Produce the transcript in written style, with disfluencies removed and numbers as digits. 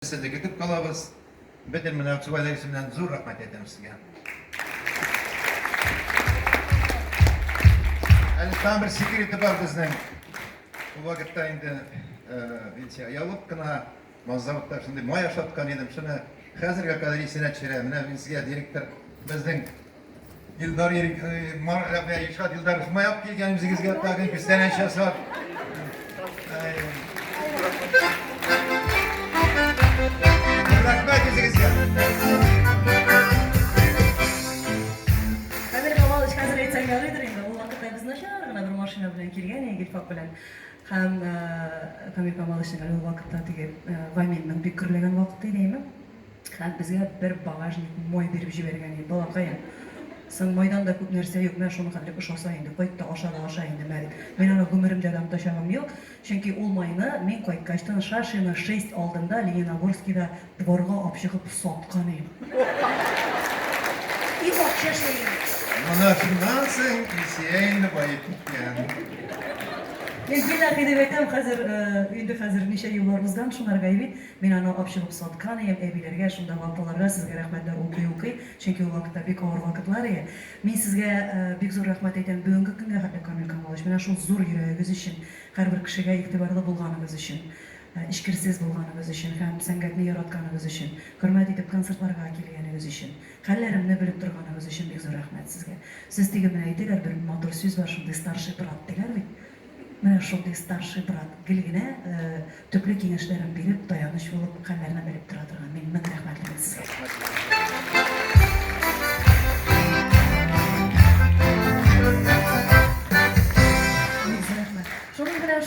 Sizde gidip kalabız. Bedir münasebetler isimden zor rahmet ederim size. Yani tam bir secret var bizden. Bu vakitte indi bilse ayılıp kına mazzavatlar şimdi moya şatkan edim. Şunu hazırga kadar isine çirem. Ne bizge direktör bizden Yıldar yerik mar ve yaşat Yıldar ma yap ki gelimizi gizgat takın pistenen şasar. Rahmet ediniz ya. Hazır kamalış hazır etsen yarıdır indi. O vakitte biz naşargına bir maşina bilen kirgen egil fak bilen. Hem Kamil Kamalış'ın o vakitte tege vaymenmen bir kırılgan vakitte deyim. Hem bizge bir bagajnik moy berip jibergen edi. Balakayın. Sen maydanda көп нәрсе yok. Ben şunu kadar iş olsa indi. Koyup da aşağı indi. Ben onu gümürümde adam taşamam yok. Çünkü olmayını men koyup kaçtan şaşını 6 aldığında Leninogorsk'da dvorga alıp çıkıp satkanıyım. İyi bak şaşayım. Bana şundan sen kisiyeyin bayıp yani. Men billahi edebetem hazır indi hazır neşe yıllarımızdan şunlar gaybi men ana apşılıp satkanıyım ebilerge şunda vampalarga sizge rahmetler okuy. Çünkü o vakitte bek ağır vakitlar ya. Men sizge bek zor rahmet etem bugünkü günge hatda Kamil Kamalış. Men şu zor yüreğiniz için, her bir kişiге itibarlı bulganınız için, işkirsiz bulganınız için, hem sanatni yaratganınız için, hürmet edip konsertlarga kelganiniz için, hallerimni bilip turganınız için bek zor rahmet sizge. Siz tege men aytdilar bir motor söz var şunda starший брат diler mi? Мен шундай старший брат гилгене төпле кеңешләрен биреп, таянычлы булып, хәлләрне белеп тора торган. Мен рәхмәтле сезгә.